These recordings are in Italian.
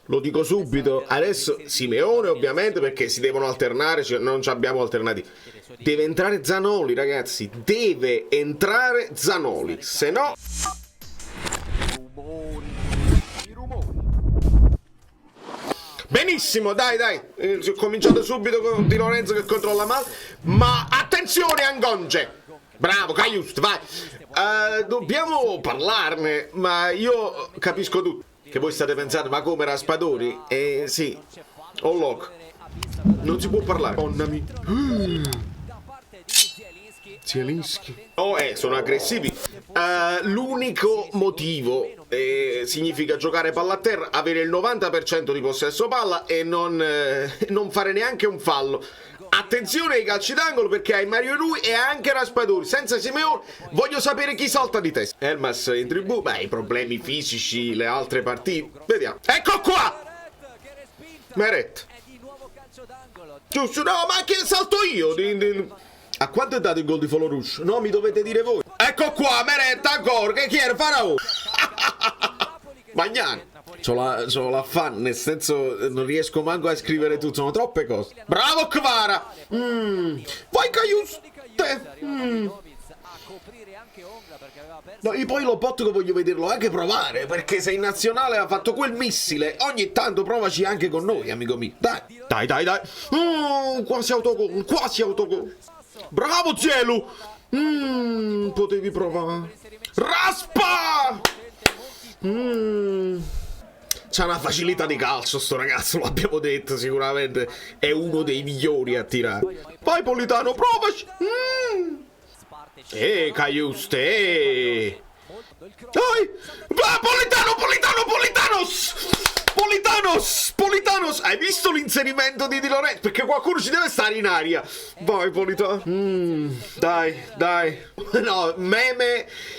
Lo dico subito, adesso Simeone ovviamente perché si devono alternare, cioè non ci abbiamo alternativi. Deve entrare Zanoli, ragazzi, deve entrare Zanoli, se no... Benissimo, dai, ho cominciato subito con Di Lorenzo che controlla male, ma attenzione Angonge! Bravo, Cagliust, vai! Dobbiamo parlarne, ma io capisco tutto. Che voi state pensando, ma come Raspadori? Sì, Lock. Non si può parlare. Onnami. Zielinski. Sono aggressivi. L'unico motivo significa giocare palla a terra, avere il 90% di possesso palla e non fare neanche un fallo. Attenzione ai calci d'angolo perché hai Mario Rui e anche Raspadori. Senza Simeone voglio sapere chi salta di testa. Elmas in tribù, i problemi fisici, le altre partite. Vediamo. Ecco qua! Meret. Giusto, no, ma che salto io? A quanto è dato il gol di Folo Rouge? No, mi dovete dire voi. Ecco qua, Meret ancora, che chi era Faraò? Magnani. C'ho l'affanno, nel senso non riesco manco a scrivere tutto, sono troppe cose. Bravo Kvara! Vai Cagliuste! No, io poi lo botto voglio vederlo anche provare, perché se in nazionale ha fatto quel missile, ogni tanto provaci anche con noi, amico mio. Dai. Quasi autogol. Bravo Zielu! Potevi provare. Raspa! C'ha una facilità di calcio sto ragazzo, lo abbiamo detto, sicuramente è uno dei migliori a tirare. Vai Politano, provaci! Cagliuste! Dai! Va, Politanos! Hai visto l'inserimento di Di Lorenzo? Perché qualcuno ci deve stare in aria. Vai Politano. Dai. No,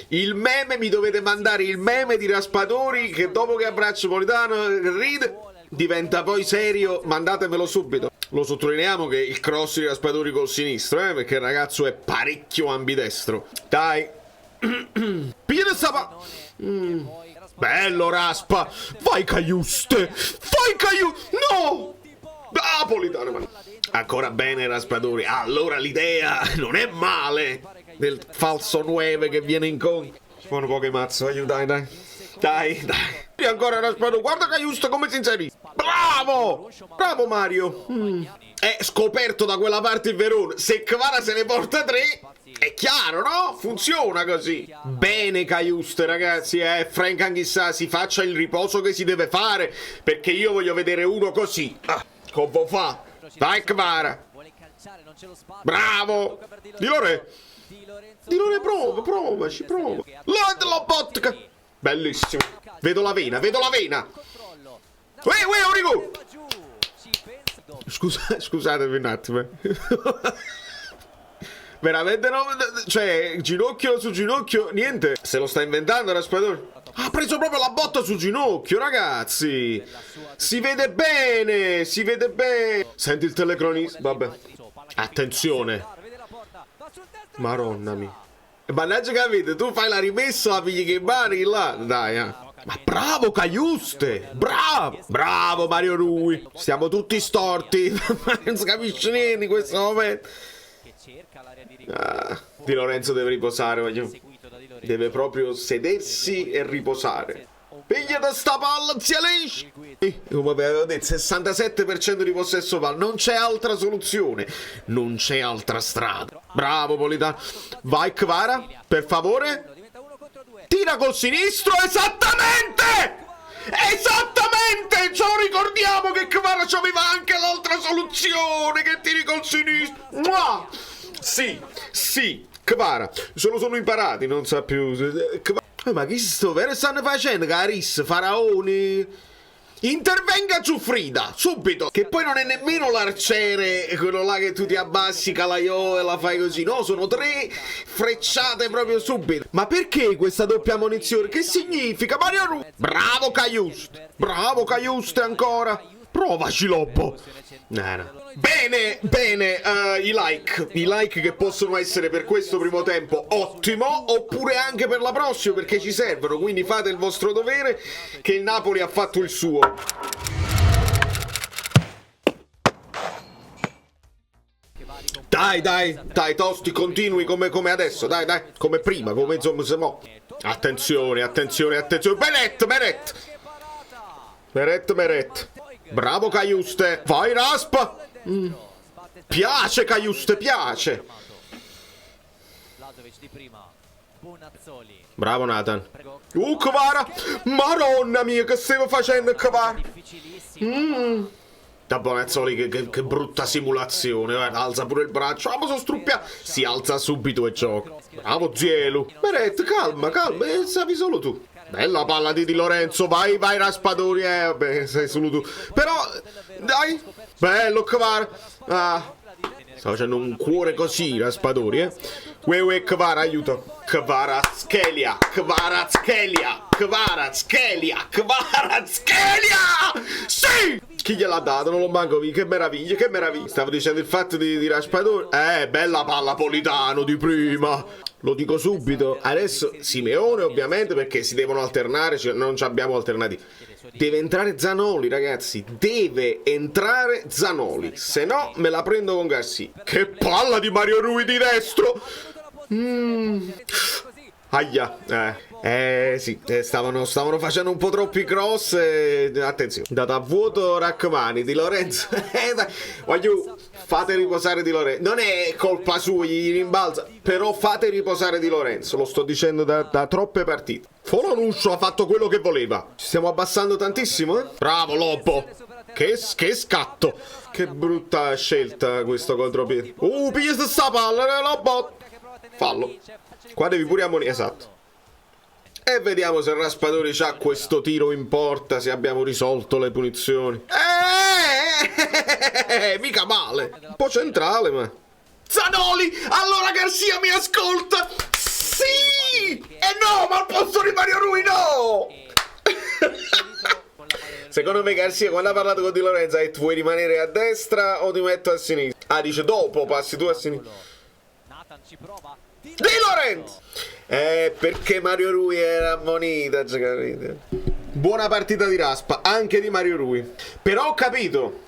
il meme mi dovete mandare il meme di Raspadori che dopo che abbraccio Politano ride, diventa poi serio, mandatemelo subito. Lo sottolineiamo che il cross di Raspadori col sinistro, perché il ragazzo è parecchio ambidestro. Dai. Piede Sapa. Bello Raspa. Vai Cagliuste. No. Politano. Ancora bene Raspadori. Allora l'idea non è male del falso 9 che viene incontro. Sono poche mazze, dai. E ancora Raspadori. Guarda Cagliuste come si inserisce. Bravo Mario. È scoperto da quella parte il Verona. Se Kvara se ne porta 3, è chiaro, no? Funziona così. Bene Cagliuste, ragazzi, Frank Anghissà si faccia il riposo che si deve fare, perché io voglio vedere uno così. Come fa? Dai Kvara. Bravo. Di Lore, provaci. La botka. Bellissimo. Vedo la vena. Origo. Scusatemi un attimo. Veramente no, cioè ginocchio su ginocchio, niente. Se lo sta inventando Raspadori. Ha preso proprio la botta sul ginocchio, ragazzi. Si vede bene. Senti il telecronista, vabbè. Attenzione. Maronna mia. Mannaggia, capite, tu fai la rimessa, la pigli che bari là. Dai, Ma bravo Cagliuste! Bravo Mario Rui! Stiamo tutti storti. Non si capisce niente in questo momento. Di Lorenzo deve riposare, deve proprio sedersi e riposare. Piglia da sta palla, Zielinski! Come avevo detto, 67% di possesso palla. Non c'è altra soluzione. Non c'è altra strada. Bravo Politano. Vai Kvara, per favore. Tira col sinistro, esattamente! Ce lo ricordiamo che Kvara c'aveva anche l'altra soluzione, che tiri col sinistro. Sì, Kvara. Se lo sono imparati, non sa più. Ma che sto vero stanno facendo, Caris, Faraoni? Intervenga Giuffrida, subito. Che poi non è nemmeno l'arciere, quello là che tu ti abbassi, Calaiò e la fai così. No, sono 3 frecciate proprio subito. Ma perché questa doppia munizione? Che significa? Mario Rui. Bravo Cagliuste ancora. Provaci, Lobbo. No. Bene, bene, i like che possono essere per questo primo tempo ottimo, oppure anche per la prossima, perché ci servono, quindi fate il vostro dovere, che il Napoli ha fatto il suo. Dai, Tosti, continui come adesso, dai, come prima, come insomma, se no. Attenzione. Meret. Bravo Cajuste. Vai, Raspa. Piace, Cajuste, piace. Bravo, Nathan. Kvara. Maronna mia, che stiamo facendo, Kvara? Da Bonazzoli, che brutta simulazione. Alza pure il braccio. Sono struppia. Si alza subito e gioca. Bravo, Zielu. Meret, calma. Sapi solo tu. Bella palla di Lorenzo. Vai, Raspadori. Vabbè, sei solo tu. Però, dai. Bello, Kvara. Sto facendo un cuore così, Raspadori, Kvara, aiuto. Kvaratskhelia. Sì! Chi gliel'ha dato? Non lo manco vi. Che meraviglia. Stavo dicendo il fatto di Raspadori. Bella palla Politano di prima. Lo dico subito. Adesso Simeone, ovviamente, perché si devono alternare, cioè non abbiamo alternative. Deve entrare Zanoli, ragazzi. Deve entrare Zanoli. Se no, me la prendo con Garcia. Che palla di Mario Rui di destro. Aia. Sì, stavano facendo un po' troppi cross. Attenzione. Data a vuoto Rachmani di Lorenzo. Voglio, fate riposare Di Lorenzo. Non è colpa sua, gli rimbalza. Però fate riposare Di Lorenzo. Lo sto dicendo da troppe partite. Folonuscio ha fatto quello che voleva. Ci stiamo abbassando tantissimo, Bravo, Lobbo. Che scatto. Che brutta scelta questo contropiede. Piglia sta palla, Lobbo. Fallo. Qua devi pure ammonire. Esatto. E vediamo se Raspadori c'ha questo tiro in porta, se abbiamo risolto le punizioni. Mica male. Un po' centrale, ma... Zanoli! Allora Garcia mi ascolta! Sì! No, ma al posto di Mario Rui, no! Secondo me Garcia, quando ha parlato con Di Lorenzo, ha detto: vuoi rimanere a destra o ti metto a sinistra? Dice: dopo passi tu a sinistra. Di Lorenzo! Perché Mario Rui era ammonita, capite? Buona partita di Raspa, anche di Mario Rui. Però ho capito,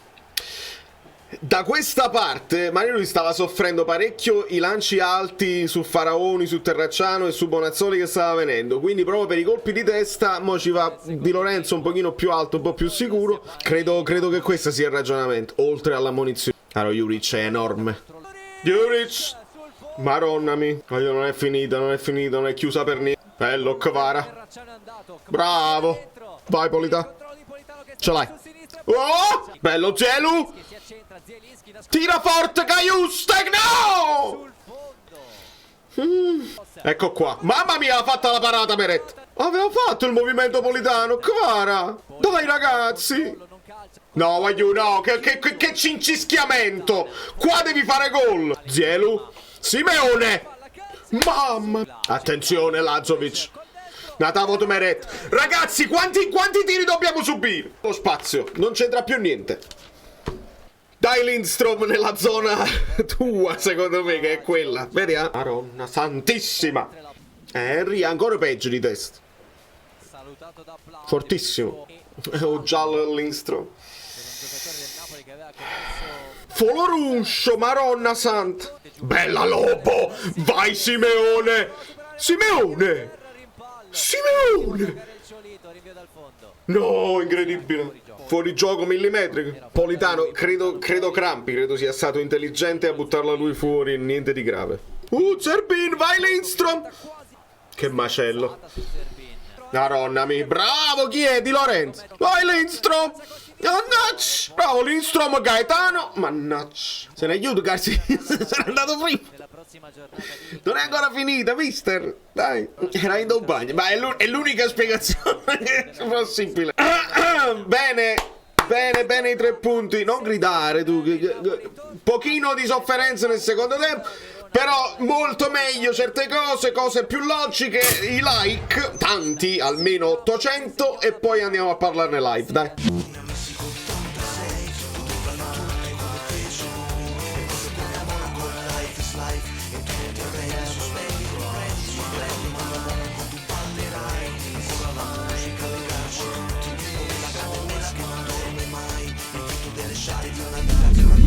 da questa parte Mario Rui stava soffrendo parecchio i lanci alti su Faraoni, su Terracciano e su Bonazzoli che stava venendo. Quindi proprio per i colpi di testa mo ci va Di Lorenzo un pochino più alto, un po' più sicuro. Credo che questo sia il ragionamento, oltre alla munizione. Allora Juric è enorme. Juric! Maronna mia, non è finita, non è chiusa per niente. Bello, Kvara. Bravo. Vai, Polita. Ce l'hai. Oh! Bello, Zelu. Tira forte, Cajuste. No! Ecco qua. Mamma mia, ha fatto la parata, Meret. Aveva fatto il movimento Politano. Kvara. Dai, ragazzi. No, voglio, no. Che cincischiamento. Qua devi fare gol. Zielu. Simeone! Mamma! Attenzione, Lazovic. Natavot Meret. Ragazzi, quanti tiri dobbiamo subire? Lo spazio, non c'entra più niente. Dai Lindstrom nella zona tua, secondo me, che è quella. Vedi, Maronna santissima. Henry ancora peggio di testa. Fortissimo. Oh, giallo Lindstrom. Foloruscio, Maronna santa. Bella Lobo! Vai Simeone! No, incredibile. Fuori gioco millimetrico. Politano, credo crampi, credo sia stato intelligente a buttarla lui fuori, niente di grave. Zerbin, vai Lindstrom! Che macello. Maronna mia, bravo, chi è? Di Lorenzo. Vai Lindstrom! Mannaggia! Bravo Lindstrom, Gaetano! Mannaggia! Se ne aiuto, Garcia! Se n'è andato prima! Non è ancora finita, mister! Dai! Era in un bagno! Ma è l'unica spiegazione possibile! Bene i 3 punti! Non gridare tu! Pochino di sofferenza nel secondo tempo! Però molto meglio certe cose più logiche, i like, tanti, almeno 800, e poi andiamo a parlarne live, dai! lasciare di una vita, di una